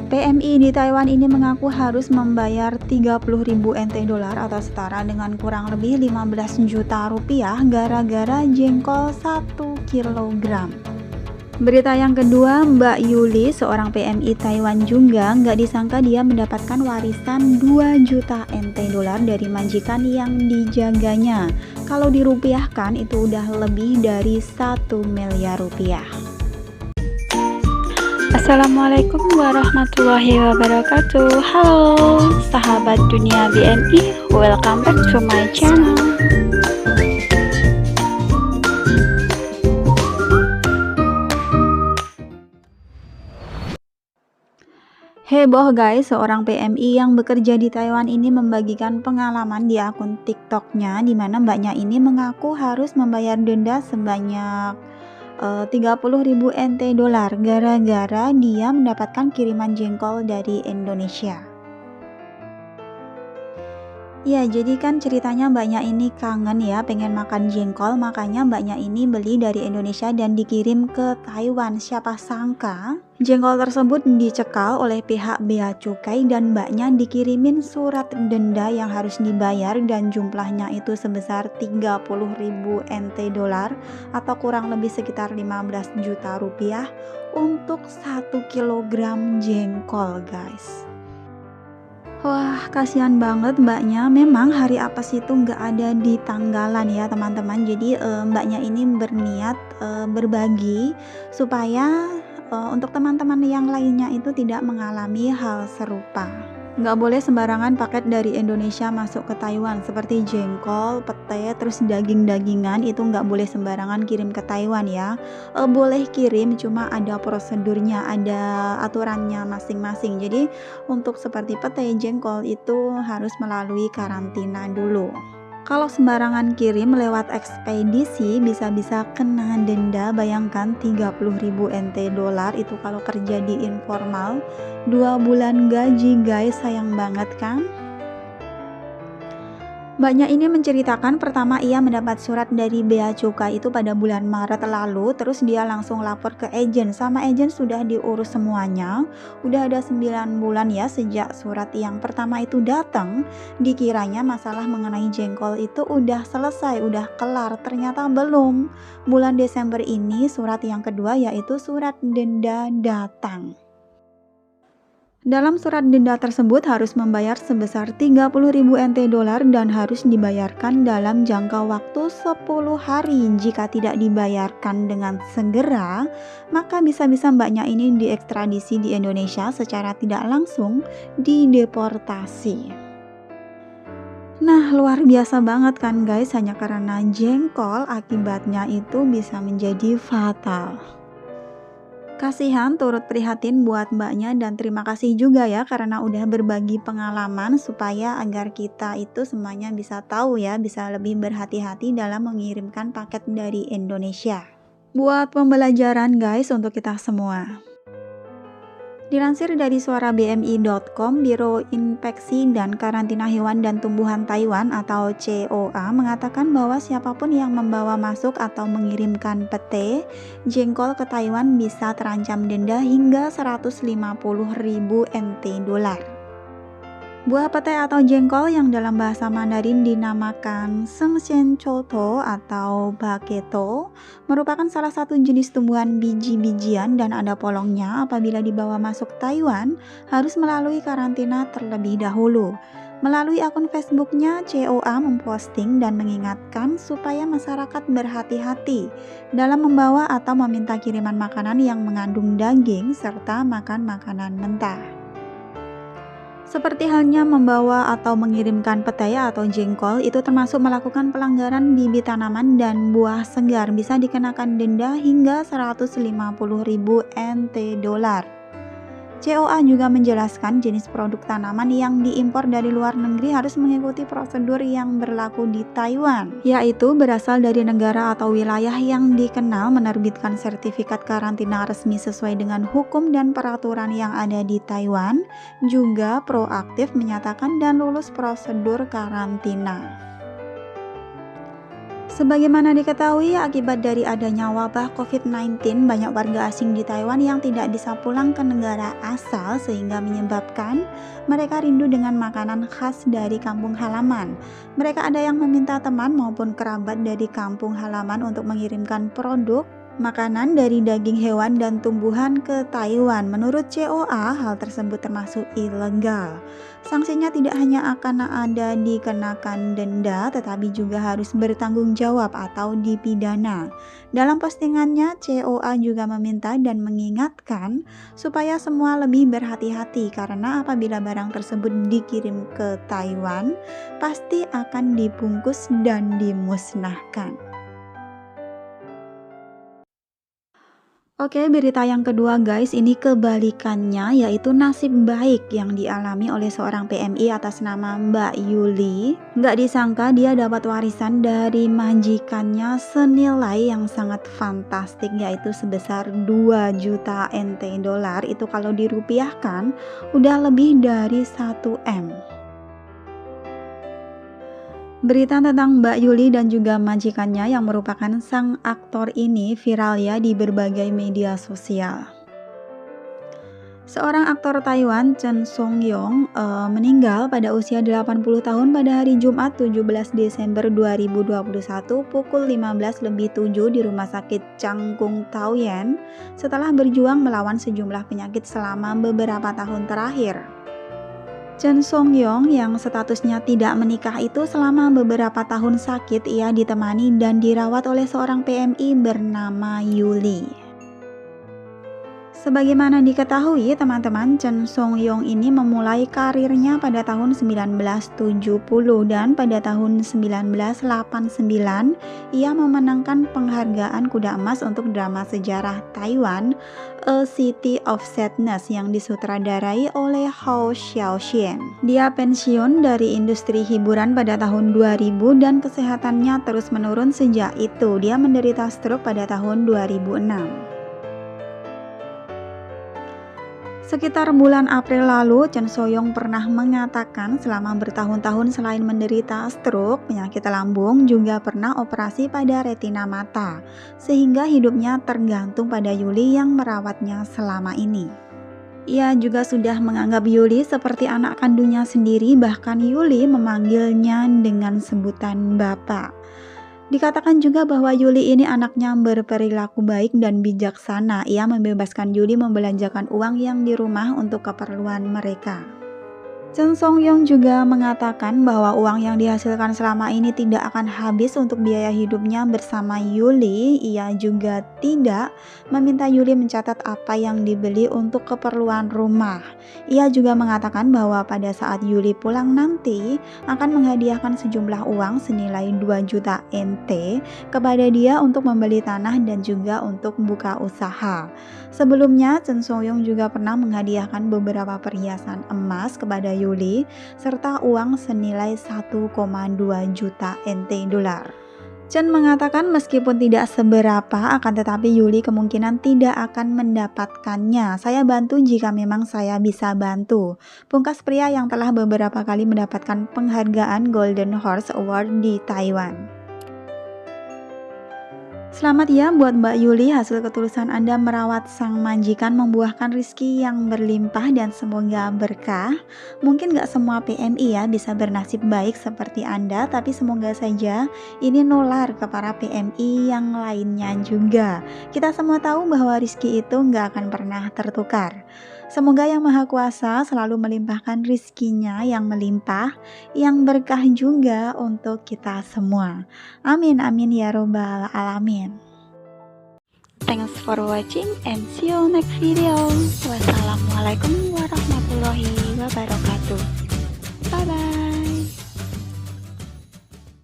PMI di Taiwan ini mengaku harus membayar 30.000 NT dolar atau setara dengan kurang lebih 15 juta rupiah gara-gara jengkol 1 kilogram. Berita yang kedua, Mbak Yuli, seorang PMI Taiwan juga nggak disangka dia mendapatkan warisan 2 juta NT dolar dari majikan yang dijaganya. Kalau dirupiahkan itu udah lebih dari 1 miliar rupiah. Assalamualaikum warahmatullahi wabarakatuh. Halo sahabat dunia BMI, welcome back to my channel. Heboh guys, seorang PMI yang bekerja di Taiwan ini membagikan pengalaman di akun TikToknya, di mana mbaknya ini mengaku harus membayar denda sebanyak 30.000 NT dolar gara-gara dia mendapatkan kiriman jengkol dari Indonesia. Ya, jadi kan ceritanya mbaknya ini kangen ya, pengen makan jengkol, makanya mbaknya ini beli dari Indonesia dan dikirim ke Taiwan. Siapa sangka jengkol tersebut dicekal oleh pihak bea cukai dan mbaknya dikirimin surat denda yang harus dibayar dan jumlahnya itu sebesar 30.000 NT dolar atau kurang lebih sekitar 15 juta rupiah untuk 1 kilogram jengkol guys. Wah, kasihan banget mbaknya. Memang hari apes itu nggak ada di tanggalan ya teman-teman. Jadi mbaknya ini berniat berbagi supaya untuk teman-teman yang lainnya itu tidak mengalami hal serupa. Nggak boleh sembarangan paket dari Indonesia masuk ke Taiwan seperti jengkol, pete, terus daging-dagingan itu nggak boleh sembarangan kirim ke Taiwan ya. Boleh kirim, cuma ada prosedurnya, ada aturannya masing-masing. Jadi untuk seperti pete, jengkol itu harus melalui karantina dulu. Kalau sembarangan kirim lewat ekspedisi bisa-bisa kena denda. Bayangkan 30.000 NT dolar itu kalau kerja di informal 2 bulan gaji guys, sayang banget kan? Mbaknya ini menceritakan pertama ia mendapat surat dari bea cukai itu pada bulan Maret lalu, terus dia langsung lapor ke agen, sama agen sudah diurus semuanya. Udah ada 9 bulan ya sejak surat yang pertama itu datang. Dikiranya masalah mengenai jengkol itu udah selesai, udah kelar, ternyata belum. Bulan Desember ini surat yang kedua yaitu surat denda datang. Dalam surat denda tersebut harus membayar sebesar 30.000 NT dolar dan harus dibayarkan dalam jangka waktu 10 hari. Jika tidak dibayarkan dengan segera, maka bisa-bisa mbaknya ini diekstradisi di Indonesia secara tidak langsung dideportasi. Nah, luar biasa banget kan guys, hanya karena jengkol akibatnya itu bisa menjadi fatal. Kasihan, turut prihatin buat mbaknya dan terima kasih juga ya karena udah berbagi pengalaman supaya agar kita itu semuanya bisa tahu ya, bisa lebih berhati-hati dalam mengirimkan paket dari Indonesia. Buat pembelajaran guys untuk kita semua. Dilansir dari suara BMI.com, Biro Infeksi dan Karantina Hewan dan Tumbuhan Taiwan atau COA mengatakan bahwa siapapun yang membawa masuk atau mengirimkan pete, jengkol ke Taiwan bisa terancam denda hingga 150.000 NT dolar. Buah pete atau jengkol yang dalam bahasa Mandarin dinamakan Shengxian Choto atau Baketo merupakan salah satu jenis tumbuhan biji-bijian dan ada polongnya. Apabila dibawa masuk Taiwan harus melalui karantina terlebih dahulu. Melalui akun Facebooknya, COA memposting dan mengingatkan supaya masyarakat berhati-hati dalam membawa atau meminta kiriman makanan yang mengandung daging serta makan makanan mentah. Seperti halnya membawa atau mengirimkan petai atau jengkol itu termasuk melakukan pelanggaran bibit tanaman dan buah segar, bisa dikenakan denda hingga 150.000 NT dolar. COA juga menjelaskan jenis produk tanaman yang diimpor dari luar negeri harus mengikuti prosedur yang berlaku di Taiwan, yaitu berasal dari negara atau wilayah yang dikenal, menerbitkan sertifikat karantina resmi sesuai dengan hukum dan peraturan yang ada di Taiwan, juga proaktif menyatakan dan lulus prosedur karantina. Sebagaimana diketahui, akibat dari adanya wabah COVID-19, banyak warga asing di Taiwan yang tidak bisa pulang ke negara asal sehingga menyebabkan mereka rindu dengan makanan khas dari kampung halaman. Mereka ada yang meminta teman maupun kerabat dari kampung halaman untuk mengirimkan produk makanan dari daging hewan dan tumbuhan ke Taiwan. Menurut COA, hal tersebut termasuk ilegal. Sanksinya tidak hanya akan ada dikenakan denda, tetapi juga harus bertanggung jawab atau dipidana. Dalam postingannya, COA juga meminta dan mengingatkan supaya semua lebih berhati-hati karena apabila barang tersebut dikirim ke Taiwan, pasti akan dibungkus dan dimusnahkan. Oke, berita yang kedua guys, ini kebalikannya, yaitu nasib baik yang dialami oleh seorang PMI atas nama Mbak Yuli. Nggak disangka dia dapat warisan dari majikannya senilai yang sangat fantastik, yaitu sebesar 2 juta NT dolar. Itu kalau dirupiahkan udah lebih dari 1 M. Berita tentang Mbak Yuli dan juga majikannya yang merupakan sang aktor ini viral ya di berbagai media sosial. Seorang aktor Taiwan, Chen Song-yong, meninggal pada usia 80 tahun pada hari Jumat 17 Desember 2021 pukul 15.07 di Rumah Sakit Cangkung Taoyuan setelah berjuang melawan sejumlah penyakit selama beberapa tahun terakhir. Chen Song-yong yang statusnya tidak menikah itu selama beberapa tahun sakit, ia ditemani dan dirawat oleh seorang PMI bernama Yuli. Sebagaimana diketahui teman-teman, Chen Song-yong ini memulai karirnya pada tahun 1970 dan pada tahun 1989 ia memenangkan penghargaan kuda emas untuk drama sejarah Taiwan, A City of Sadness yang disutradarai oleh Hou Xiaoxian. Dia pensiun dari industri hiburan pada tahun 2000 dan kesehatannya terus menurun sejak itu. Dia menderita stroke pada tahun 2006. Sekitar bulan April lalu, Chen Song-yong pernah mengatakan selama bertahun-tahun selain menderita stroke, penyakit lambung, juga pernah operasi pada retina mata, sehingga hidupnya tergantung pada Yuli yang merawatnya selama ini. Ia juga sudah menganggap Yuli seperti anak kandungnya sendiri, bahkan Yuli memanggilnya dengan sebutan Bapak. Dikatakan juga bahwa Yuli ini anaknya berperilaku baik dan bijaksana. Ia membebaskan Yuli membelanjakan uang yang di rumah untuk keperluan mereka. Chen Song-yong juga mengatakan bahwa uang yang dihasilkan selama ini tidak akan habis untuk biaya hidupnya bersama Yuli. Ia juga tidak meminta Yuli mencatat apa yang dibeli untuk keperluan rumah. Ia juga mengatakan bahwa pada saat Yuli pulang nanti akan menghadiahkan sejumlah uang senilai 2 juta NT kepada dia untuk membeli tanah dan juga untuk buka usaha. Sebelumnya, Chen Song-yong juga pernah menghadiahkan beberapa perhiasan emas kepada Yuli serta uang senilai 1,2 juta NT dolar. Chen mengatakan meskipun tidak seberapa, akan tetapi Yuli kemungkinan tidak akan mendapatkannya. Saya bantu jika memang saya bisa bantu. Pungkas pria yang telah beberapa kali mendapatkan penghargaan Golden Horse Award di Taiwan. Selamat ya buat Mbak Yuli, hasil ketulusan Anda merawat sang majikan membuahkan rizki yang berlimpah dan semoga berkah. Mungkin gak semua PMI ya bisa bernasib baik seperti Anda, tapi semoga saja ini nular ke para PMI yang lainnya juga. Kita semua tahu bahwa rizki itu gak akan pernah tertukar. Semoga Yang Maha Kuasa selalu melimpahkan rizkinya yang melimpah, yang berkah juga untuk kita semua. Amin amin ya robbal alamin. Thanks for watching and see you next video. Wassalamualaikum warahmatullahi wabarakatuh.